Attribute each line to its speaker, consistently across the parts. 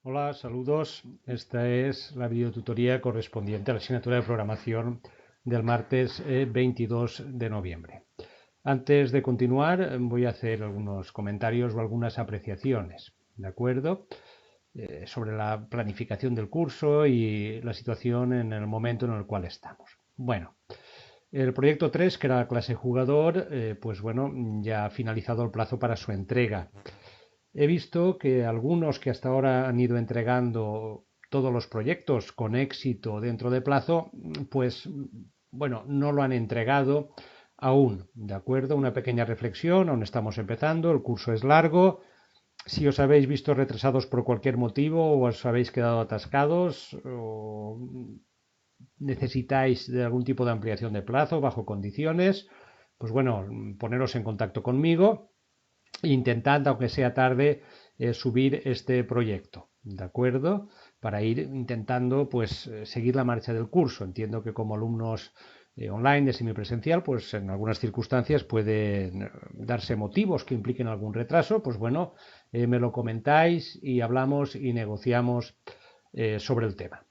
Speaker 1: Hola, saludos. Esta es la videotutoría correspondiente a la asignatura de programación del martes 22 de noviembre. Antes de continuar, voy a hacer algunos comentarios o algunas apreciaciones, ¿de acuerdo? Sobre la planificación del curso y la situación en el momento en el cual estamos. Bueno, el proyecto 3, que era la clase jugador, pues bueno, ya ha finalizado el plazo para su entrega. He visto que algunos que hasta ahora han ido entregando todos los proyectos con éxito dentro de plazo, pues bueno, no lo han entregado aún, ¿de acuerdo? Una pequeña reflexión, aún estamos empezando, el curso es largo. Si os habéis visto retrasados por cualquier motivo o os habéis quedado atascados o necesitáis de algún tipo de ampliación de plazo bajo condiciones, pues bueno, poneros en contacto conmigo. Intentad, aunque sea tarde, subir este proyecto, ¿de acuerdo? Para ir intentando, pues, seguir la marcha del curso. Entiendo que como alumnos online de semipresencial, pues en algunas circunstancias pueden darse motivos que impliquen algún retraso. Pues bueno, me lo comentáis y hablamos y negociamos sobre el tema.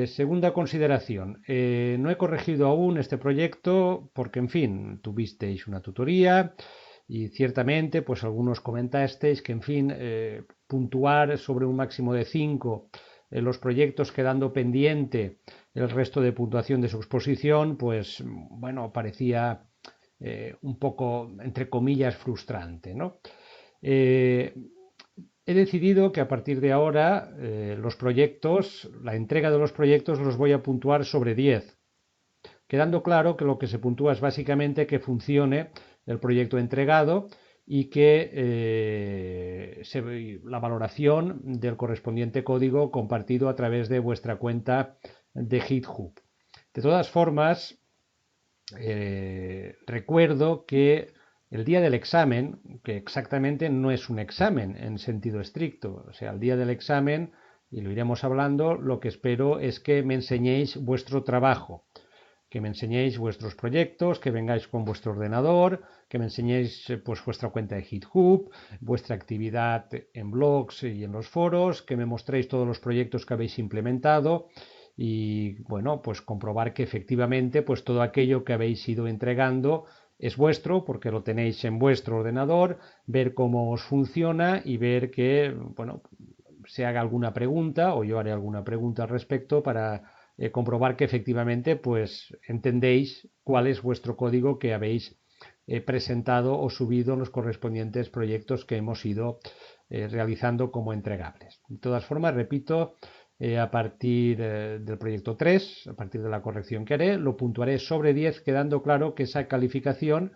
Speaker 1: Segunda consideración, no he corregido aún este proyecto porque, en fin, tuvisteis una tutoría y ciertamente, pues algunos comentasteis que, en fin, puntuar sobre un máximo de 5 en los proyectos quedando pendiente el resto de puntuación de su exposición, pues bueno, parecía un poco, entre comillas, frustrante, ¿no? Eh, He decidido que a partir de ahora los proyectos, la entrega de los proyectos los voy a puntuar sobre 10, quedando claro que lo que se puntúa es básicamente que funcione el proyecto entregado y que la valoración del correspondiente código compartido a través de vuestra cuenta de GitHub. De todas formas, recuerdo que el día del examen, que exactamente no es un examen en sentido estricto, o sea, el día del examen, y lo iremos hablando, lo que espero es que me enseñéis vuestro trabajo, que me enseñéis vuestros proyectos, que vengáis con vuestro ordenador, que me enseñéis pues vuestra cuenta de GitHub, vuestra actividad en blogs y en los foros, que me mostréis todos los proyectos que habéis implementado y bueno, pues comprobar que efectivamente pues todo aquello que habéis ido entregando es vuestro porque lo tenéis en vuestro ordenador, ver cómo os funciona y ver que, bueno, se haga alguna pregunta o yo haré alguna pregunta al respecto para comprobar que efectivamente pues entendéis cuál es vuestro código que habéis presentado o subido en los correspondientes proyectos que hemos ido realizando como entregables. De todas formas, repito, a partir del proyecto 3, a partir de la corrección que haré, lo puntuaré sobre 10, quedando claro que esa calificación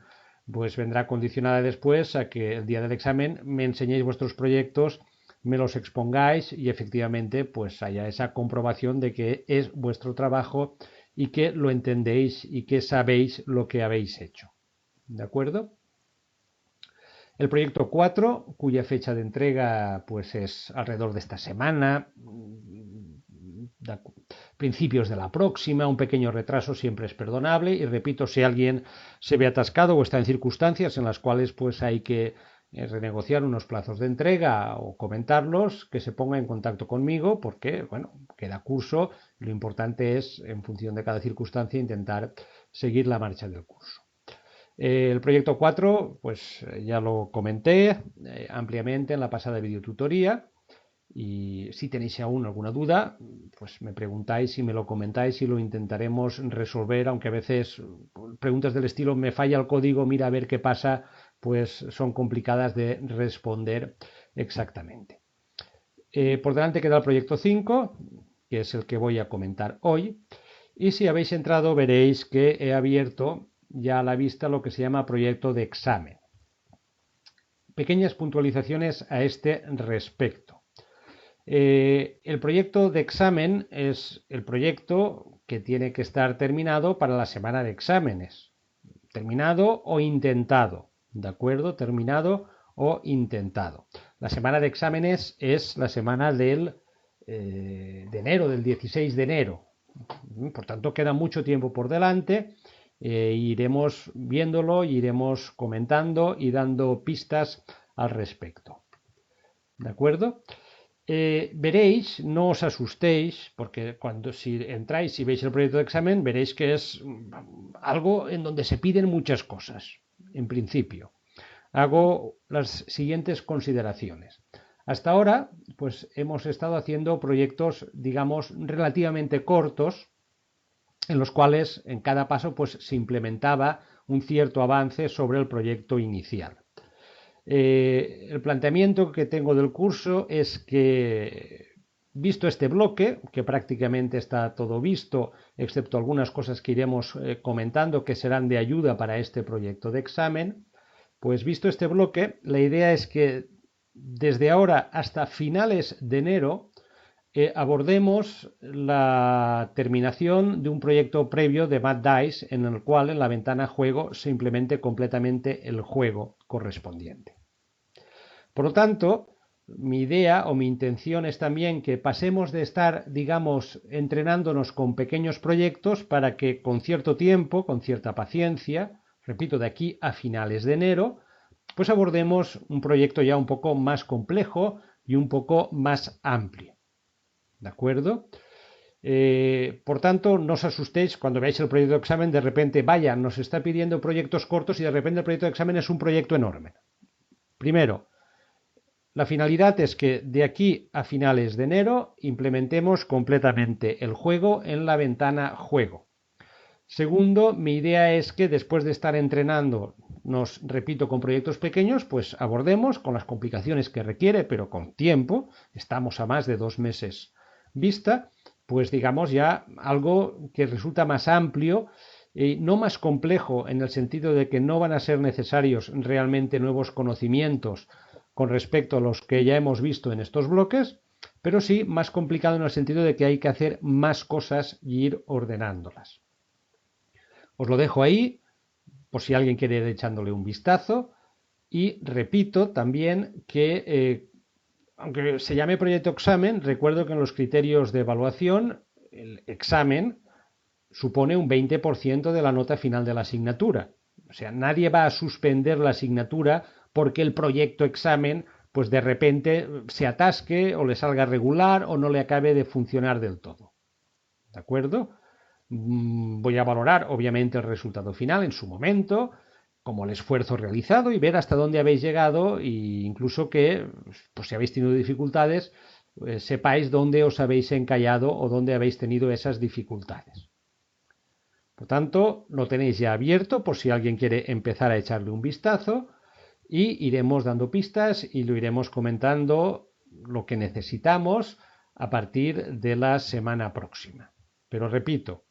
Speaker 1: pues vendrá condicionada después a que el día del examen me enseñéis vuestros proyectos, me los expongáis y efectivamente pues haya esa comprobación de que es vuestro trabajo y que lo entendéis y que sabéis lo que habéis hecho. ¿De acuerdo? El proyecto 4, cuya fecha de entrega pues es alrededor de esta semana, principios de la próxima, un pequeño retraso siempre es perdonable y repito, si alguien se ve atascado o está en circunstancias en las cuales pues hay que renegociar unos plazos de entrega o comentarlos, que se ponga en contacto conmigo porque, bueno, queda curso, lo importante es, en función de cada circunstancia, intentar seguir la marcha del curso. El proyecto 4, pues ya lo comenté ampliamente en la pasada videotutoría y si tenéis aún alguna duda, pues me preguntáis y me lo comentáis y lo intentaremos resolver, aunque a veces preguntas del estilo me falla el código, mira a ver qué pasa, pues son complicadas de responder exactamente. Por delante queda el proyecto 5, que es el que voy a comentar hoy. Y si habéis entrado veréis que he abierto ya a la vista lo que se llama proyecto de examen. Pequeñas puntualizaciones a este respecto. El proyecto de examen es el proyecto que tiene que estar terminado para la semana de exámenes. Terminado o intentado. ¿De acuerdo? Terminado o intentado. La semana de exámenes es la semana de enero, del 16 de enero. Por tanto, queda mucho tiempo por delante. Iremos viéndolo, iremos comentando y dando pistas al respecto. ¿De acuerdo? Veréis, no os asustéis, porque si entráis y veis el proyecto de examen, veréis que es algo en donde se piden muchas cosas, en principio. Hago las siguientes consideraciones. Hasta ahora, pues hemos estado haciendo proyectos, digamos, relativamente cortos, en los cuales en cada paso pues se implementaba un cierto avance sobre el proyecto inicial. El planteamiento que tengo del curso es que, visto este bloque, que prácticamente está todo visto, excepto algunas cosas que iremos comentando que serán de ayuda para este proyecto de examen, pues visto este bloque, la idea es que desde ahora hasta finales de enero abordemos la terminación de un proyecto previo de Mad Dice en el cual en la ventana juego se implemente completamente el juego correspondiente. Por lo tanto, mi idea o mi intención es también que pasemos de estar, digamos, entrenándonos con pequeños proyectos para que con cierto tiempo, con cierta paciencia, repito, de aquí a finales de enero, pues abordemos un proyecto ya un poco más complejo y un poco más amplio. ¿De acuerdo? Por tanto, no os asustéis cuando veáis el proyecto de examen, de repente, vaya, nos está pidiendo proyectos cortos y de repente el proyecto de examen es un proyecto enorme. Primero, la finalidad es que de aquí a finales de enero implementemos completamente el juego en la ventana juego. Segundo, mi idea es que después de estar entrenando, repito, con proyectos pequeños, pues abordemos con las complicaciones que requiere, pero con tiempo, estamos a más de 2 meses vista, pues digamos ya algo que resulta más amplio y no más complejo en el sentido de que no van a ser necesarios realmente nuevos conocimientos con respecto a los que ya hemos visto en estos bloques, pero sí más complicado en el sentido de que hay que hacer más cosas y ir ordenándolas. Os lo dejo ahí, por si alguien quiere ir echándole un vistazo, y repito también que aunque se llame proyecto examen, recuerdo que en los criterios de evaluación el examen supone un 20% de la nota final de la asignatura. O sea, nadie va a suspender la asignatura porque el proyecto examen pues de repente se atasque o le salga regular o no le acabe de funcionar del todo. ¿De acuerdo? Voy a valorar obviamente el resultado final en su momento, como el esfuerzo realizado y ver hasta dónde habéis llegado e incluso que, pues si habéis tenido dificultades, sepáis dónde os habéis encallado o dónde habéis tenido esas dificultades. Por tanto, lo tenéis ya abierto por si alguien quiere empezar a echarle un vistazo y iremos dando pistas y lo iremos comentando lo que necesitamos a partir de la semana próxima. Pero repito,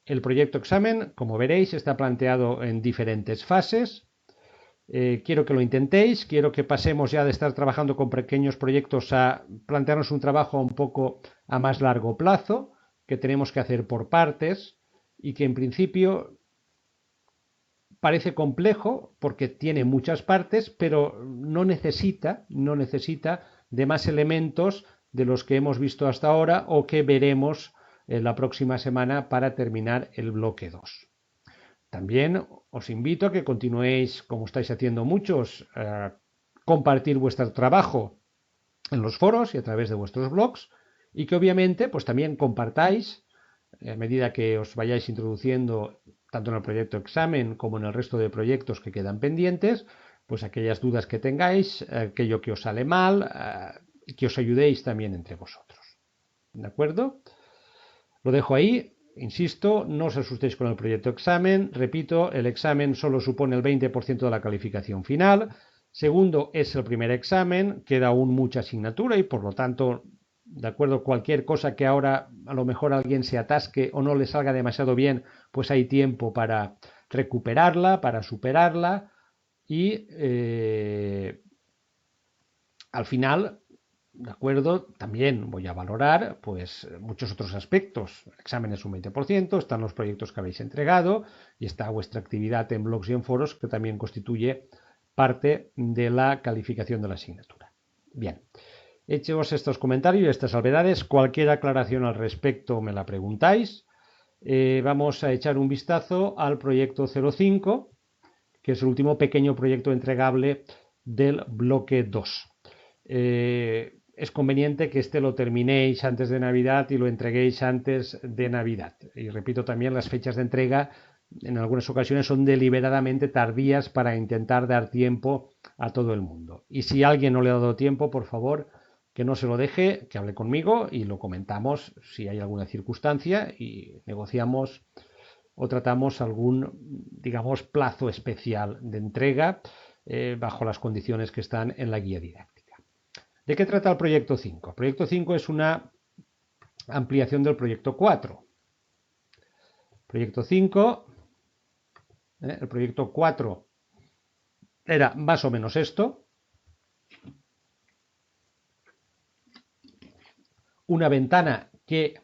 Speaker 1: el proyecto examen, como veréis, está planteado en diferentes fases. Quiero que lo intentéis, quiero que pasemos ya de estar trabajando con pequeños proyectos a plantearnos un trabajo un poco a más largo plazo, que tenemos que hacer por partes y que en principio parece complejo porque tiene muchas partes, pero no necesita de más elementos de los que hemos visto hasta ahora o que veremos la próxima semana para terminar el bloque 2. También os invito a que continuéis, como estáis haciendo muchos, a compartir vuestro trabajo en los foros y a través de vuestros blogs y que obviamente pues también compartáis a medida que os vayáis introduciendo tanto en el proyecto examen como en el resto de proyectos que quedan pendientes, pues aquellas dudas que tengáis, aquello que os sale mal, que os ayudéis también entre vosotros. ¿De acuerdo? Lo dejo ahí, insisto, no os asustéis con el proyecto examen, repito, el examen solo supone el 20% de la calificación final, segundo, es el primer examen, queda aún mucha asignatura y por lo tanto, de acuerdo, cualquier cosa que ahora a lo mejor alguien se atasque o no le salga demasiado bien, pues hay tiempo para recuperarla, para superarla y al final, de acuerdo, también voy a valorar pues muchos otros aspectos. El examen es un 20%, están los proyectos que habéis entregado y está vuestra actividad en blogs y en foros que también constituye parte de la calificación de la asignatura. Bien, hechos estos comentarios y estas salvedades, cualquier aclaración al respecto me la preguntáis. Vamos a echar un vistazo al proyecto 05, que es el último pequeño proyecto entregable del bloque 2. es conveniente que este lo terminéis antes de Navidad y lo entreguéis antes de Navidad. Y repito también, las fechas de entrega en algunas ocasiones son deliberadamente tardías para intentar dar tiempo a todo el mundo. Y si alguien no le ha dado tiempo, por favor, que no se lo deje, que hable conmigo y lo comentamos si hay alguna circunstancia y negociamos o tratamos algún, digamos, plazo especial de entrega bajo las condiciones que están en la guía didáctica. ¿De qué trata el proyecto 5? El proyecto 5 es una ampliación del proyecto 4. Proyecto 5, el proyecto 4 era más o menos esto. Una ventana que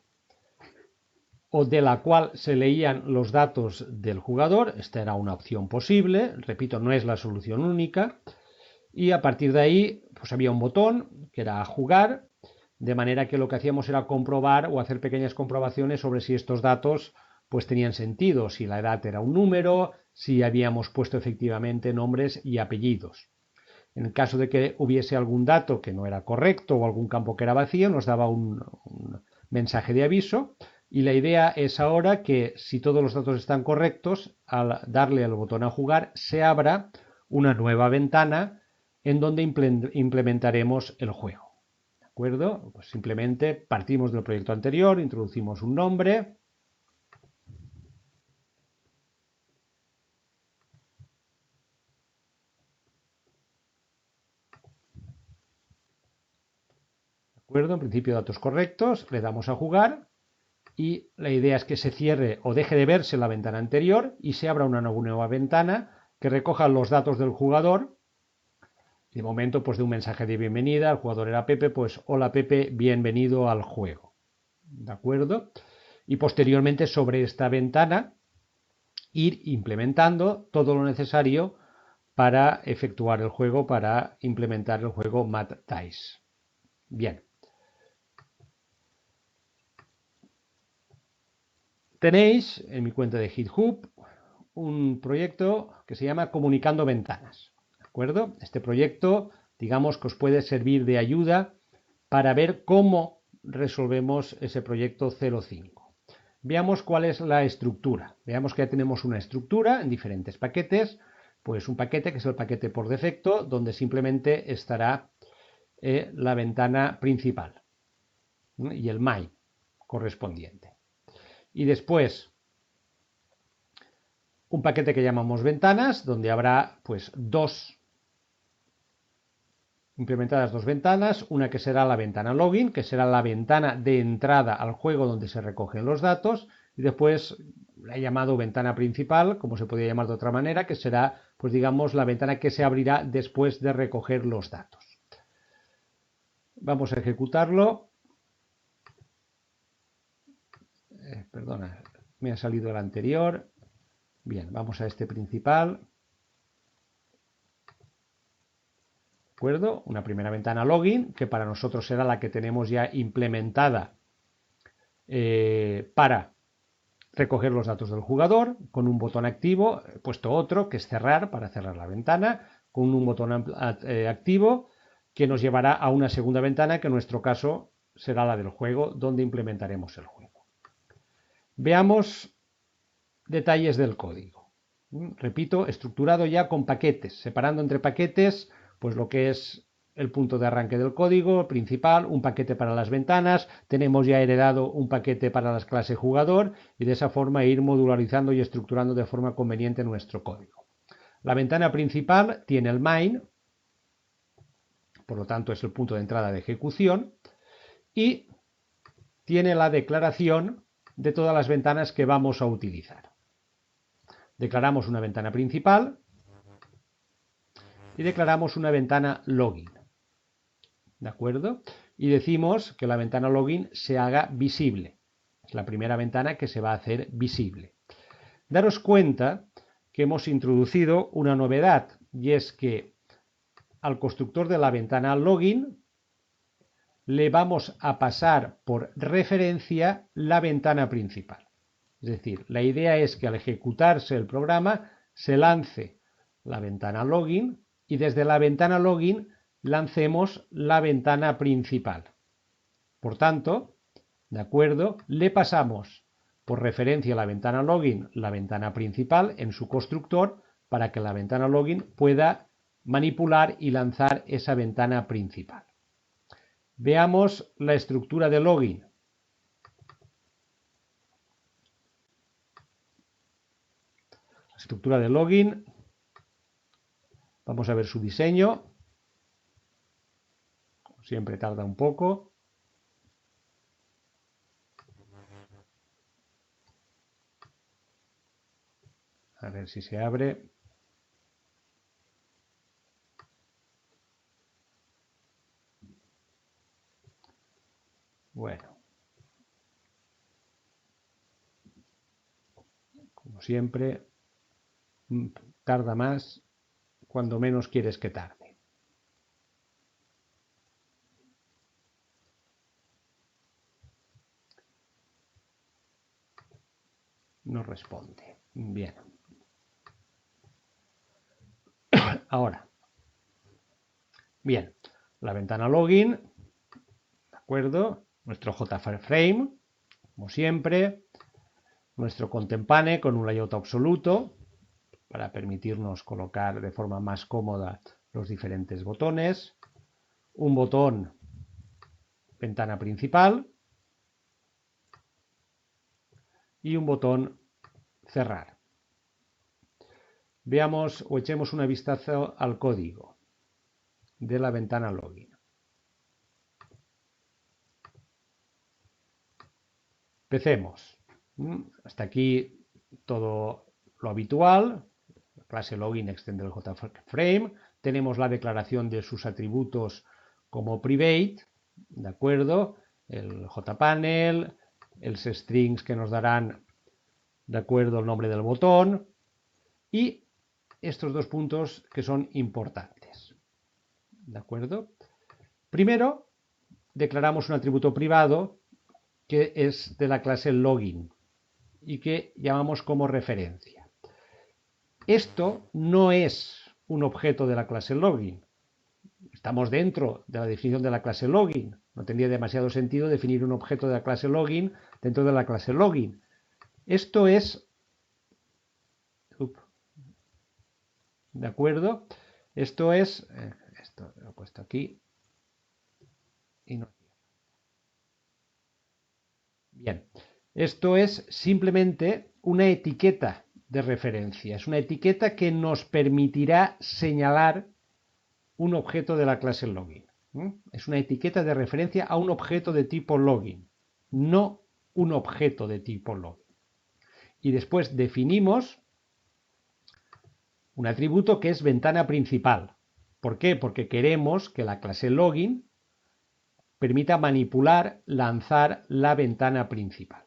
Speaker 1: o de la cual se leían los datos del jugador. Esta era una opción posible, repito, no es la solución única. Y a partir de ahí, pues había un botón que era jugar, de manera que lo que hacíamos era comprobar o hacer pequeñas comprobaciones sobre si estos datos pues tenían sentido, si la edad era un número, si habíamos puesto efectivamente nombres y apellidos. En el caso de que hubiese algún dato que no era correcto o algún campo que era vacío, nos daba un mensaje de aviso. Y la idea es ahora que si todos los datos están correctos, al darle al botón a jugar, se abra una nueva ventana en donde implementaremos el juego. ¿De acuerdo? Pues simplemente partimos del proyecto anterior, introducimos un nombre. ¿De acuerdo? En principio datos correctos, le damos a jugar. Y la idea es que se cierre o deje de verse la ventana anterior y se abra una nueva ventana que recoja los datos del jugador. De momento, pues de un mensaje de bienvenida, el jugador era Pepe, pues hola Pepe, bienvenido al juego. ¿De acuerdo? Y posteriormente sobre esta ventana ir implementando todo lo necesario para efectuar el juego, para implementar el juego Mad Dice. Bien. Tenéis en mi cuenta de GitHub un proyecto que se llama Comunicando Ventanas. ¿De acuerdo? Este proyecto, digamos que os puede servir de ayuda para ver cómo resolvemos ese proyecto 05. Veamos cuál es la estructura. Veamos que ya tenemos una estructura en diferentes paquetes. Pues un paquete que es el paquete por defecto, donde simplemente estará la ventana principal, ¿no? Y el my correspondiente. Y después un paquete que llamamos ventanas, donde habrá pues implementadas dos ventanas, una que será la ventana login, que será la ventana de entrada al juego donde se recogen los datos, y después la he llamado ventana principal, como se podría llamar de otra manera, que será, pues digamos, la ventana que se abrirá después de recoger los datos. Vamos a ejecutarlo. Perdona, me ha salido el anterior. Bien, vamos a este principal. ¿De acuerdo? Una primera ventana login, que para nosotros será la que tenemos ya implementada para recoger los datos del jugador, con un botón activo. He puesto otro, que es cerrar, para cerrar la ventana, con un botón activo, que nos llevará a una segunda ventana, que en nuestro caso será la del juego, donde implementaremos el juego. Veamos detalles del código. Repito, estructurado ya con paquetes, separando entre paquetes pues lo que es el punto de arranque del código principal, un paquete para las ventanas, tenemos ya heredado un paquete para las clases jugador y de esa forma ir modularizando y estructurando de forma conveniente nuestro código. La ventana principal tiene el main, por lo tanto es el punto de entrada de ejecución, y tiene la declaración de todas las ventanas que vamos a utilizar. Declaramos una ventana principal y declaramos una ventana login. ¿De acuerdo? Y decimos que la ventana login se haga visible. Es la primera ventana que se va a hacer visible. Daros cuenta que hemos introducido una novedad, y es que al constructor de la ventana login le vamos a pasar por referencia la ventana principal. Es decir, la idea es que al ejecutarse el programa se lance la ventana login y desde la ventana login lancemos la ventana principal. Por tanto, ¿de acuerdo? Le pasamos por referencia a la ventana login la ventana principal en su constructor para que la ventana login pueda manipular y lanzar esa ventana principal. Veamos la estructura de login. La estructura de login, vamos a ver su diseño. Siempre tarda un poco. A ver si se abre. Bueno. Como siempre, tarda más cuando menos quieres que tarde. No responde. Bien. Ahora. Bien. La ventana login. ¿De acuerdo? Nuestro JFrame, como siempre. Nuestro contempane con un layout absoluto para permitirnos colocar de forma más cómoda los diferentes botones. Un botón ventana principal y un botón cerrar. Veamos o echemos una vistazo al código de la ventana login. Empecemos. Hasta aquí todo lo habitual. La clase login extiende el JFrame. Tenemos la declaración de sus atributos como private, ¿de acuerdo? El jpanel, los strings que nos darán, ¿de acuerdo?, el nombre del botón y estos dos puntos que son importantes, ¿de acuerdo? Primero, declaramos un atributo privado que es de la clase login y que llamamos como referencia. Esto no es un objeto de la clase login. Estamos dentro de la definición de la clase login. No tendría demasiado sentido definir un objeto de la clase login dentro de la clase login. Esto es... ¿De acuerdo? Esto es... esto lo he puesto aquí. Y no. Bien. Esto es simplemente una etiqueta de referencia. Es una etiqueta que nos permitirá señalar un objeto de la clase login. Es una etiqueta de referencia a un objeto de tipo login, no un objeto de tipo login. Y después definimos un atributo que es ventana principal. ¿Por qué? Porque queremos que la clase login permita manipular, lanzar la ventana principal.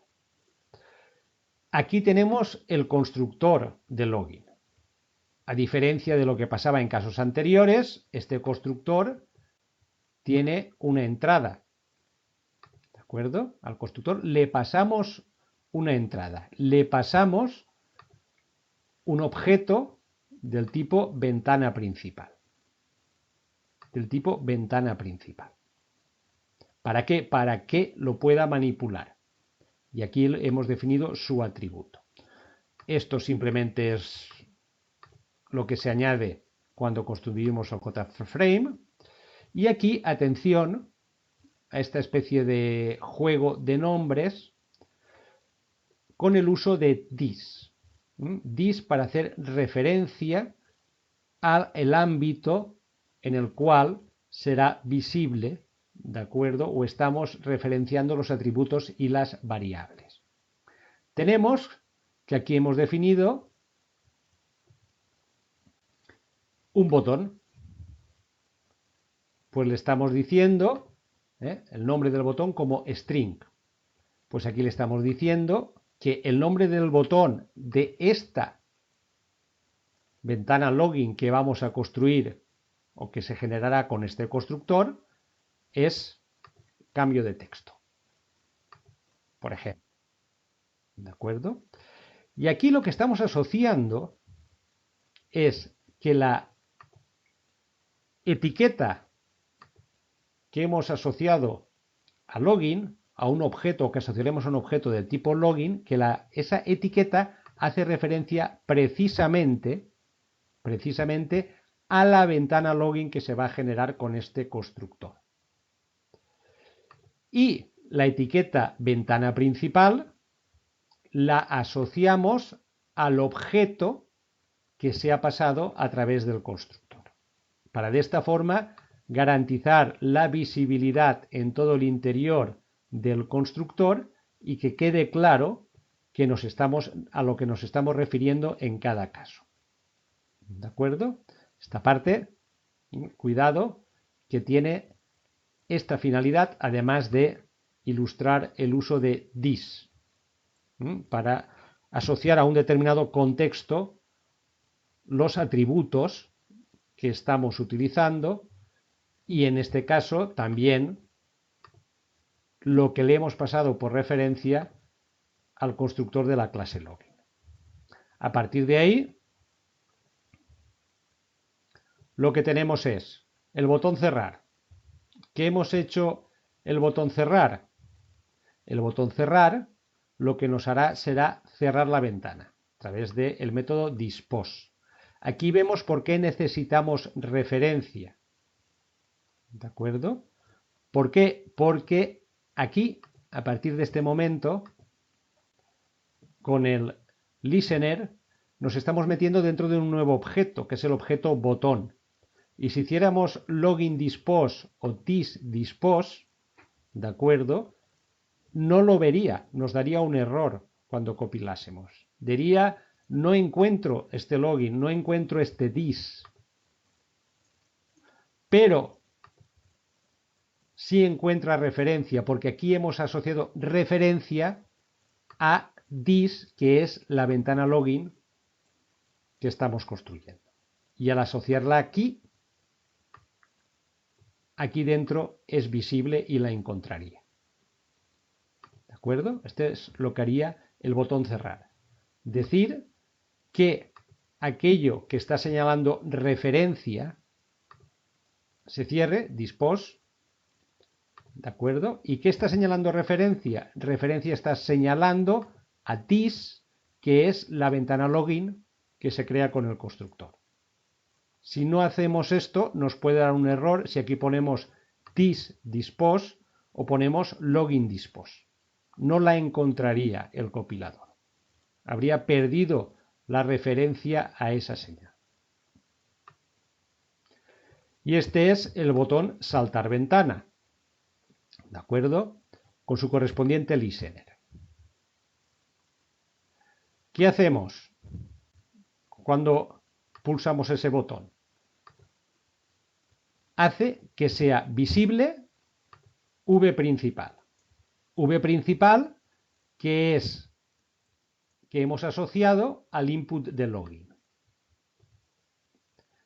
Speaker 1: Aquí tenemos el constructor de login. A diferencia de lo que pasaba en casos anteriores, este constructor tiene una entrada. ¿De acuerdo? Al constructor le pasamos una entrada. Le pasamos un objeto del tipo ventana principal. Del tipo ventana principal. ¿Para qué? Para que lo pueda manipular. Y aquí hemos definido su atributo. Esto simplemente es lo que se añade cuando construimos el JFrame. Y aquí, atención a esta especie de juego de nombres con el uso de this. This para hacer referencia al ámbito en el cual será visible, ¿de acuerdo? O estamos referenciando los atributos y las variables. Tenemos que aquí hemos definido un botón. Pues le estamos diciendo el nombre del botón como string. Pues aquí le estamos diciendo que el nombre del botón de esta ventana login que vamos a construir o que se generará con este constructor es cambio de texto, por ejemplo. ¿De acuerdo? Y aquí lo que estamos asociando es que la etiqueta que hemos asociado a login, a un objeto, que asociaremos a un objeto del tipo login, que esa etiqueta hace referencia precisamente a la ventana login que se va a generar con este constructor. Y la etiqueta ventana principal la asociamos al objeto que se ha pasado a través del constructor, para de esta forma garantizar la visibilidad en todo el interior del constructor y que quede claro que a lo que nos estamos refiriendo en cada caso. ¿De acuerdo? Esta parte, cuidado, que tiene esta finalidad, además de ilustrar el uso de this, para asociar a un determinado contexto los atributos que estamos utilizando y en este caso también lo que le hemos pasado por referencia al constructor de la clase login. A partir de ahí, lo que tenemos es el botón cerrar. ¿Qué hemos hecho el botón cerrar? El botón cerrar lo que nos hará será cerrar la ventana a través del método dispose. Aquí vemos por qué necesitamos referencia. ¿De acuerdo? ¿Por qué? Porque aquí, a partir de este momento, con el listener, nos estamos metiendo dentro de un nuevo objeto, que es el objeto botón. Y si hiciéramos login dispose o this dispose, ¿de acuerdo? No lo vería, nos daría un error cuando compilásemos. Diría, no encuentro este login, no encuentro este this. Pero sí encuentra referencia, porque aquí hemos asociado referencia a this, que es la ventana login que estamos construyendo. Y al asociarla aquí dentro es visible y la encontraría. ¿De acuerdo? Este es lo que haría el botón cerrar. Decir que aquello que está señalando referencia se cierre, dispose, ¿de acuerdo? ¿Y qué está señalando referencia? Referencia está señalando a this, que es la ventana login que se crea con el constructor. Si no hacemos esto, nos puede dar un error si aquí ponemos this dispose o ponemos login dispose. No la encontraría el compilador. Habría perdido la referencia a esa señal. Y este es el botón saltar ventana, ¿de acuerdo? Con su correspondiente listener. ¿Qué hacemos cuando pulsamos ese botón? Hace que sea visible V principal. V principal que es que hemos asociado al input de login.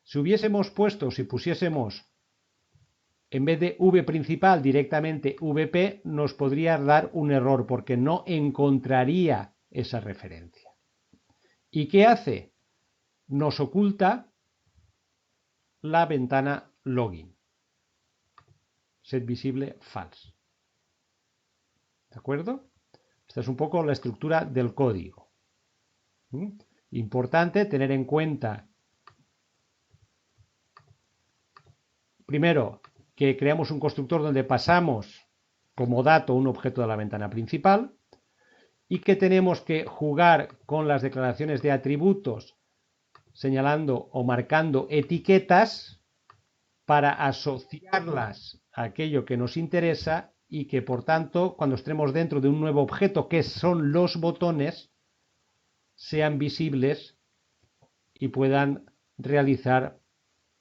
Speaker 1: Si hubiésemos puesto, si pusiésemos en vez de V principal directamente VP, nos podría dar un error porque no encontraría esa referencia. ¿Y qué hace? Nos oculta la ventana login. Set visible false. ¿De acuerdo? Esta es un poco la estructura del código. Importante tener en cuenta, primero, que creamos un constructor donde pasamos como dato un objeto de la ventana principal y que tenemos que jugar con las declaraciones de atributos señalando o marcando etiquetas para asociarlas a aquello que nos interesa y que por tanto cuando estemos dentro de un nuevo objeto que son los botones sean visibles y puedan realizar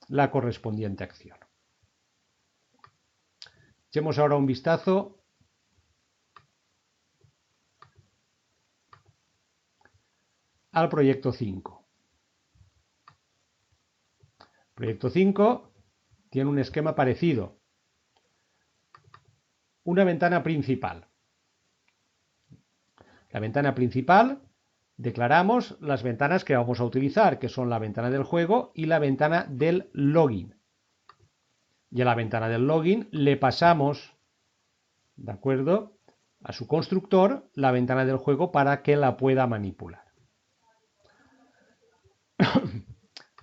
Speaker 1: la correspondiente acción. Echemos ahora un vistazo al proyecto 5. Proyecto 5 tiene un esquema parecido. Una ventana principal. La ventana principal declaramos las ventanas que vamos a utilizar, que son la ventana del juego y la ventana del login. Y a la ventana del login le pasamos, ¿de acuerdo?, a su constructor la ventana del juego para que la pueda manipular.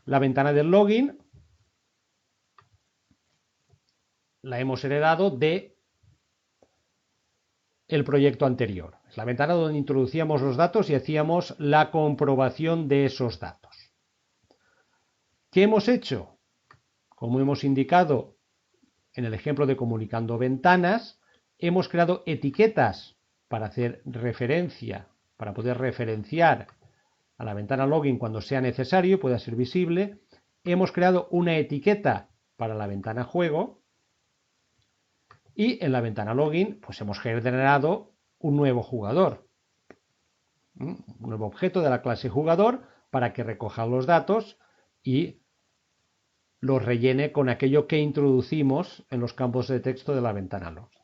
Speaker 1: La ventana del login la hemos heredado de el proyecto anterior. Es la ventana donde introducíamos los datos y hacíamos la comprobación de esos datos. ¿Qué hemos hecho? Como hemos indicado en el ejemplo de comunicando ventanas, hemos creado etiquetas para hacer referencia, para poder referenciar a la ventana login cuando sea necesario y pueda ser visible. Hemos creado una etiqueta para la ventana juego y en la ventana login pues hemos generado un nuevo jugador, un nuevo objeto de la clase jugador para que recoja los datos y los rellene con aquello que introducimos en los campos de texto de la ventana login.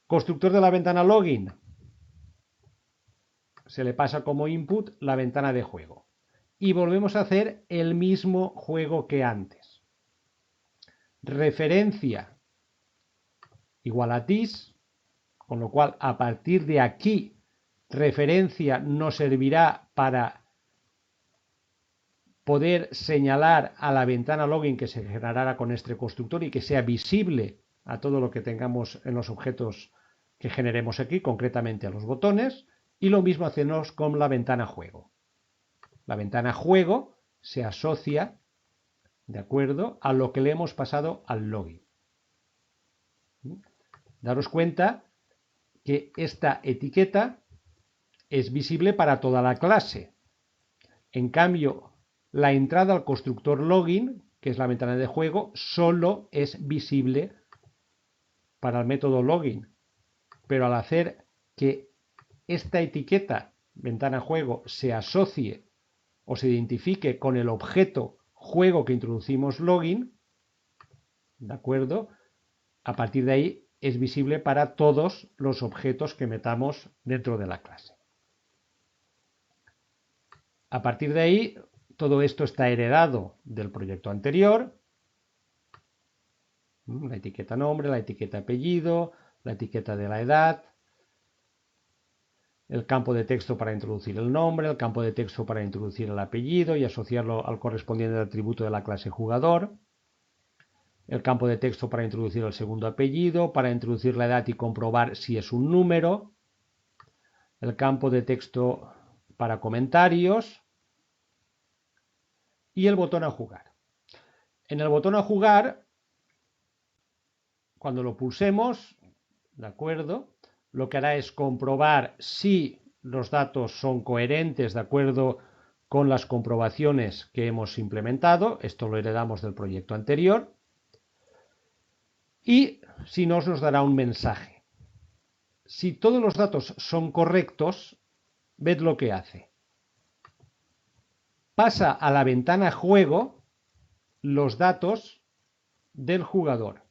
Speaker 1: Constructor de la ventana login, se le pasa como input la ventana de juego. Y volvemos a hacer el mismo juego que antes. Referencia igual a this, con lo cual a partir de aquí referencia nos servirá para poder señalar a la ventana login que se generará con este constructor y que sea visible a todo lo que tengamos en los objetos que generemos aquí, concretamente a los botones, y lo mismo hacemos con la ventana juego. La ventana juego se asocia, de acuerdo, a lo que le hemos pasado al login. Daros cuenta que esta etiqueta es visible para toda la clase. En cambio, la entrada al constructor login, que es la ventana de juego, solo es visible para el método login. Pero al hacer que esta etiqueta, ventana juego, se asocie o se identifique con el objeto juego que introducimos login, ¿de acuerdo?, a partir de ahí es visible para todos los objetos que metamos dentro de la clase. A partir de ahí, todo esto está heredado del proyecto anterior. La etiqueta nombre, la etiqueta apellido, la etiqueta de la edad, el campo de texto para introducir el nombre, el campo de texto para introducir el apellido y asociarlo al correspondiente atributo de la clase jugador, el campo de texto para introducir el segundo apellido, para introducir la edad y comprobar si es un número, el campo de texto para comentarios y el botón a jugar. En el botón a jugar, cuando lo pulsemos, ¿de acuerdo?, lo que hará es comprobar si los datos son coherentes de acuerdo con las comprobaciones que hemos implementado. Esto lo heredamos del proyecto anterior. Y si no, nos dará un mensaje. Si todos los datos son correctos, ved lo que hace. Pasa a la ventana juego los datos del jugador.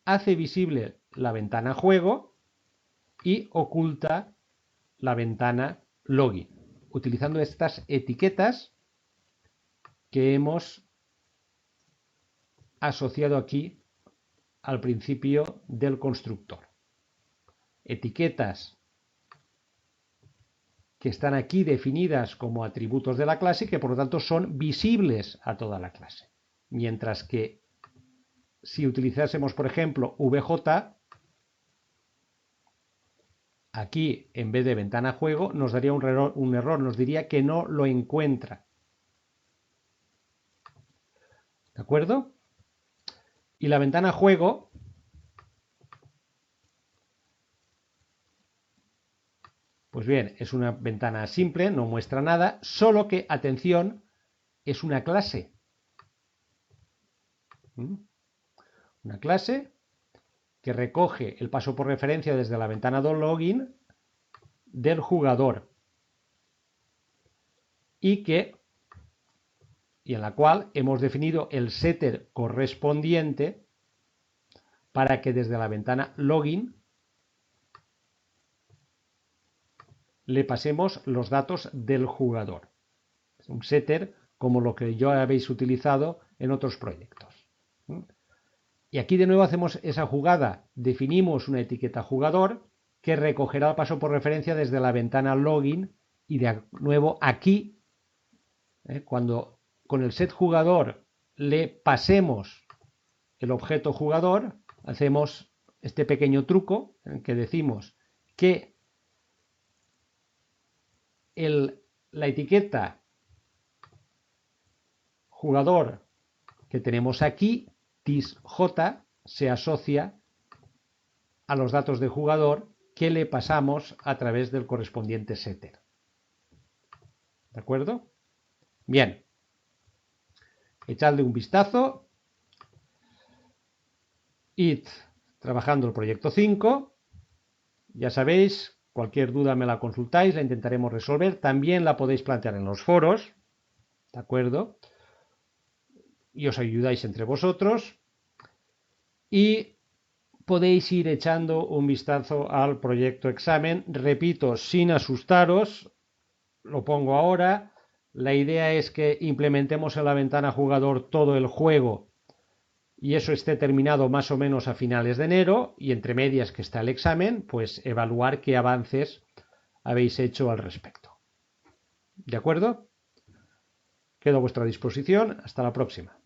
Speaker 1: Hace visible la ventana juego y oculta la ventana login, utilizando estas etiquetas que hemos asociado aquí al principio del constructor. Etiquetas que están aquí definidas como atributos de la clase y que por lo tanto son visibles a toda la clase. Mientras que si utilizásemos, por ejemplo, VJ, aquí en vez de ventana juego nos daría un error, nos diría que no lo encuentra. ¿De acuerdo? Y la ventana juego pues bien, es una ventana simple, no muestra nada, solo que, atención, es una clase. Una clase que recoge el paso por referencia desde la ventana de login del jugador y en la cual hemos definido el setter correspondiente para que desde la ventana login le pasemos los datos del jugador. Es un setter como lo que ya habéis utilizado en otros proyectos. Y aquí de nuevo hacemos esa jugada, definimos una etiqueta jugador que recogerá el paso por referencia desde la ventana login y de nuevo aquí, cuando con el set jugador le pasemos el objeto jugador, hacemos este pequeño truco en que decimos que la etiqueta jugador que tenemos aquí, TISJ, se asocia a los datos de jugador que le pasamos a través del correspondiente setter. ¿De acuerdo? Bien. Echadle un vistazo. Id trabajando el proyecto 5. Ya sabéis, cualquier duda me la consultáis, la intentaremos resolver. También la podéis plantear en los foros. ¿De acuerdo? Y os ayudáis entre vosotros. Y podéis ir echando un vistazo al proyecto examen. Repito, sin asustaros, lo pongo ahora. La idea es que implementemos en la ventana jugador todo el juego y eso esté terminado más o menos a finales de enero, y entre medias que está el examen, pues evaluar qué avances habéis hecho al respecto. ¿De acuerdo? Quedo a vuestra disposición. Hasta la próxima.